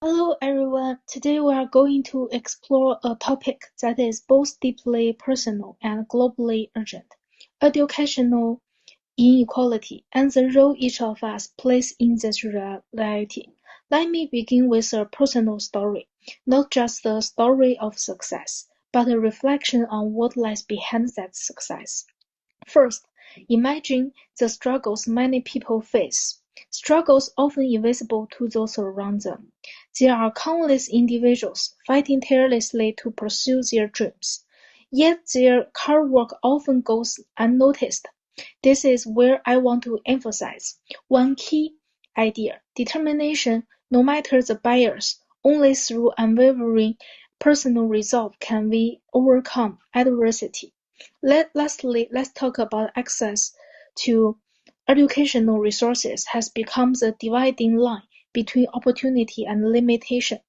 Hello everyone, today we are going to explore a topic that is both deeply personal and globally urgent: educational inequality and the role each of us plays in this reality. Let me begin with a personal story, not just the story of success, but a reflection on what lies behind that success. First, imagine the struggles many people face. Struggles often invisible to those around them. There are countless individuals fighting tirelessly to pursue their dreams, yet their hard work often goes unnoticed. This is where I want to emphasize one key idea: determination. No matter the barriers, only through unwavering personal resolve can we overcome adversity. Lastly, let's talk about access to educational resources has become the dividing line between opportunity and limitation.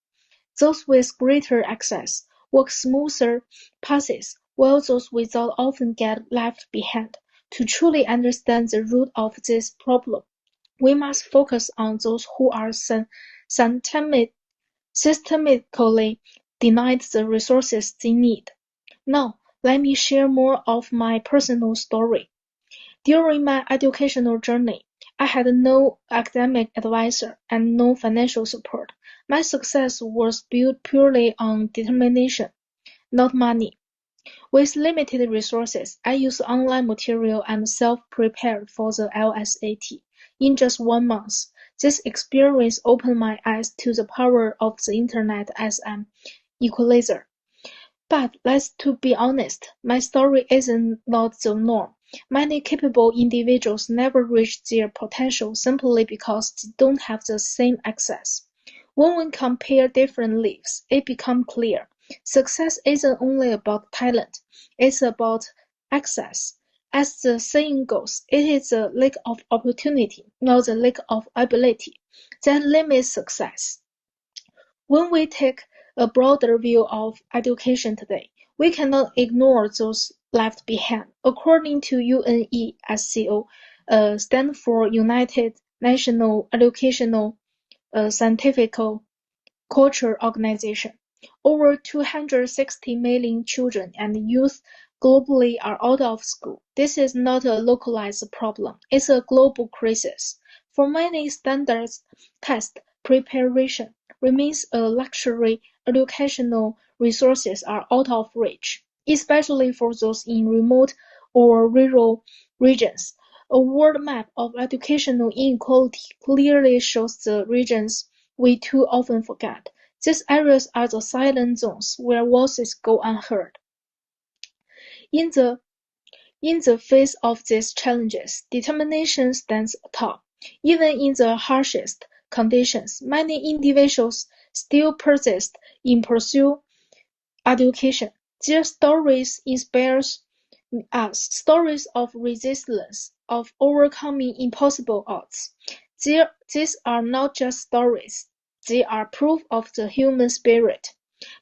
Those with greater access walk smoother paths, while those without often get left behind. To truly understand the root of this problem, we must focus on those who are systemically denied the resources they need. Now, let me share more of my personal story. During my educational journey, I had no academic advisor and no financial support. My success was built purely on determination, not money. With limited resources, I used online material and self-prepared for the LSAT in just 1 month. This experience opened my eyes to the power of the internet as an equalizer. But to be honest, my story isn't not the norm. Many capable individuals never reach their potential simply because they don't have the same access. When we compare different lives, it becomes clear. Success isn't only about talent, it's about access. As the saying goes, it is the lack of opportunity, not the lack of ability, that limits success. When we take a broader view of education today, we cannot ignore those left behind. According to UNESCO, stands for United Nations Educational Scientific Culture Organization, over 260 million children and youth globally are out of school. This is not a localized problem, it's a global crisis. For many, standards test preparation remains a luxury. Educational resources are out of reach, especially for those in remote or rural regions. A world map of educational inequality clearly shows the regions we too often forget. These areas are the silent zones where voices go unheard. In the in the face of these challenges, determination stands tall. Even in the harshest conditions, many individuals still persist in pursuing education. Their stories inspire us, stories of resilience, of overcoming impossible odds. These are not just stories, they are proof of the human spirit.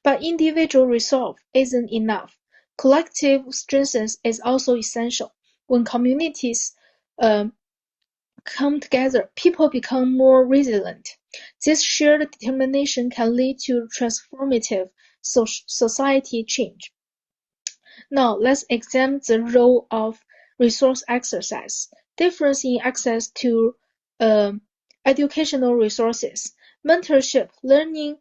But individual resolve isn't enough. Collective strength is also essential. When communities come together, people become more resilient. This shared determination can lead to transformative society change. Now, let's examine the role of resource exercise. Difference in access to educational resources. Mentorship, learning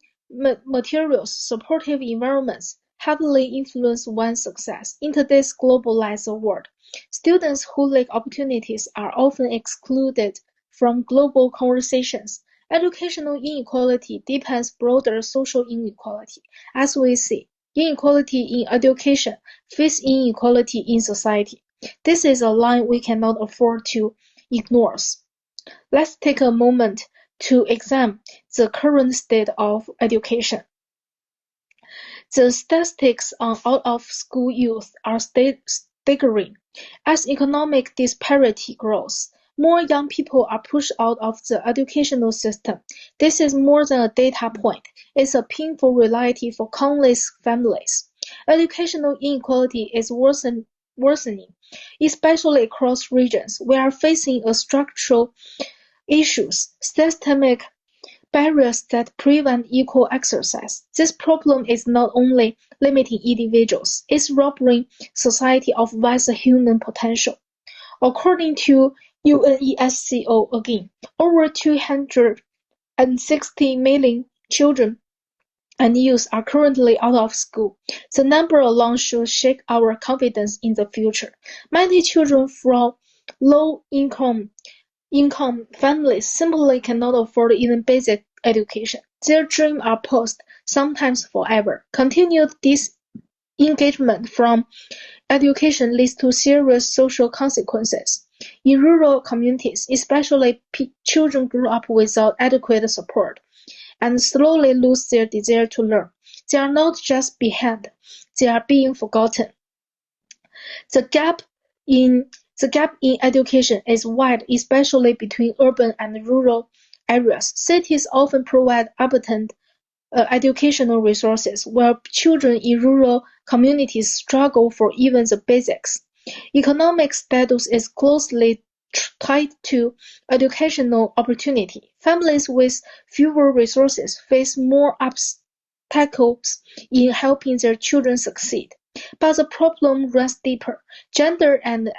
materials, supportive environments heavily influence one's success. In today's globalized world, students who lack opportunities are often excluded from global conversations. Educational inequality deepens broader social inequality. As we see, inequality in education feeds inequality in society. This is a line we cannot afford to ignore. Let's take a moment to examine the current state of education. The statistics on out-of-school youth are staggering. As economic disparity grows, more young people are pushed out of the educational system. This is more than a data point. It's a painful reality for countless families. Educational inequality is worsening, especially across regions. We are facing a structural issues, systemic barriers that prevent equal exercise. This problem is not only limiting individuals, it's robbing society of vast human potential. According to UNESCO again, over 260 million children and youth are currently out of school. The number alone should shake our confidence in the future. Many children from low-income families simply cannot afford even basic education. Their dreams are paused, sometimes forever. Continued disengagement from education leads to serious social consequences. In rural communities, especially children grow up without adequate support and slowly lose their desire to learn. They are not just behind, they are being forgotten. The gap in education is wide, especially between urban and rural areas. Cities often provide abundant educational resources, while children in rural communities struggle for even the basics. Economic status is closely tied to educational opportunity. Families with fewer resources face more obstacles in helping their children succeed. But the problem runs deeper. Gender and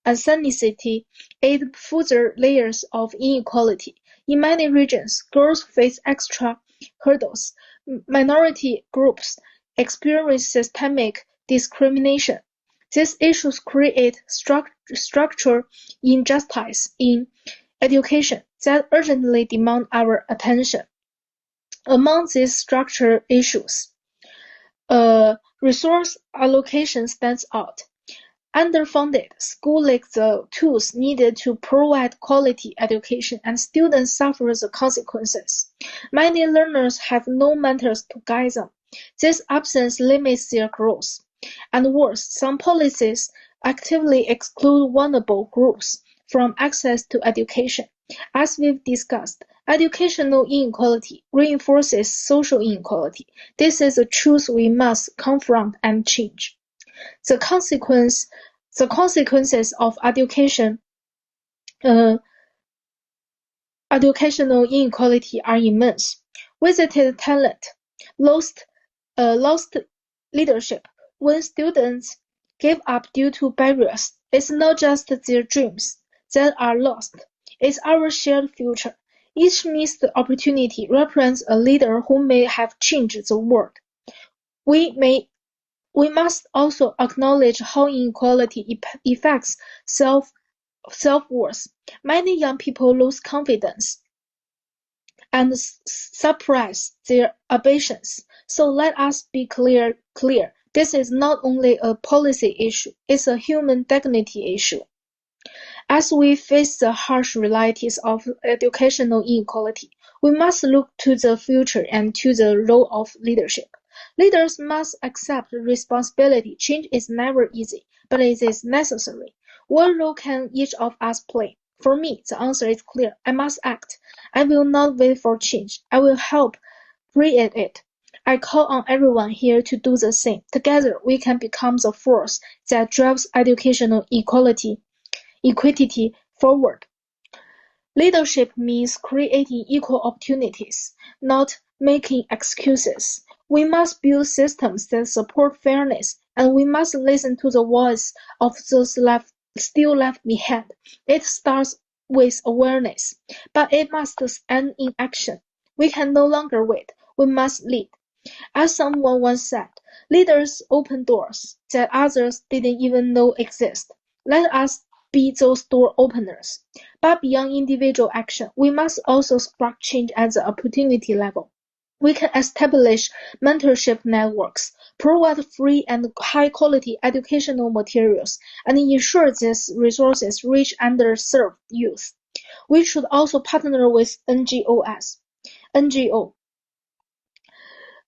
ethnicity add further layers of inequality. In many regions, girls face extra hurdles. Minority groups experience systemic discrimination. These issues create structural injustice in education that urgently demand our attention. Among these structural issues, resource allocation stands out. Underfunded, schools lack the tools needed to provide quality education, and students suffer the consequences. Many learners have no mentors to guide them. This absence limits their growth. And worse, some policies actively exclude vulnerable groups from access to education. As we've discussed, educational inequality reinforces social inequality. This is a truth we must confront and change. The consequences of educational inequality are immense. Wasted talent, lost leadership. When students give up due to barriers, it's not just their dreams that are lost, it's our shared future. Each missed opportunity represents a leader who may have changed the world. We must also acknowledge how inequality affects self-worth. Many young people lose confidence and suppress their ambitions. So let us be clear. This is not only a policy issue, it's a human dignity issue. As we face the harsh realities of educational inequality, we must look to the future and to the role of leadership. Leaders must accept responsibility. Change is never easy, but it is necessary. What role can each of us play? For me, the answer is clear. I must act. I will not wait for change. I will help create it. I call on everyone here to do the same. Together, we can become the force that drives educational equity forward. Leadership means creating equal opportunities, not making excuses. We must build systems that support fairness, and we must listen to the voice of those still left behind. It starts with awareness, but it must end in action. We can no longer wait. We must lead. As someone once said, leaders open doors that others didn't even know exist. Let us be those door openers. But beyond individual action, we must also spark change at the opportunity level. We can establish mentorship networks, provide free and high-quality educational materials, and ensure these resources reach underserved youth. We should also partner with NGO,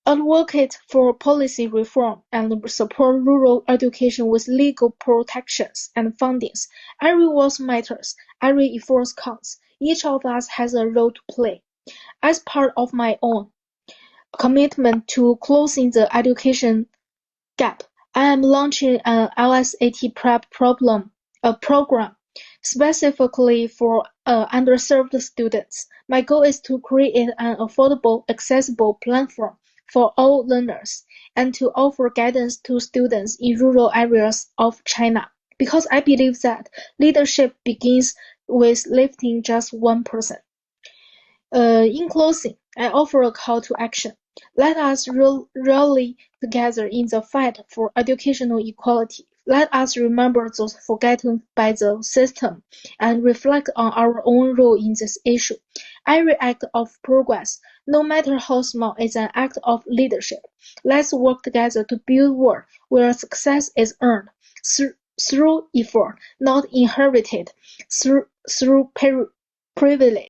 advocate for policy reform, and support rural education with legal protections and fundings. Every voice matters, every effort counts. Each of us has a role to play. As part of my own commitment to closing the education gap, I am launching an LSAT prep program specifically for underserved students. My goal is to create an affordable, accessible platform for all learners and to offer guidance to students in rural areas of China, because I believe that leadership begins with lifting just one person. In closing, I offer a call to action. Let us rally together in the fight for educational equality. Let us remember those forgotten by the system and reflect on our own role in this issue. Every act of progress, no matter how small, is an act of leadership. Let's work together to build a world where success is earned through effort, not inherited through privilege.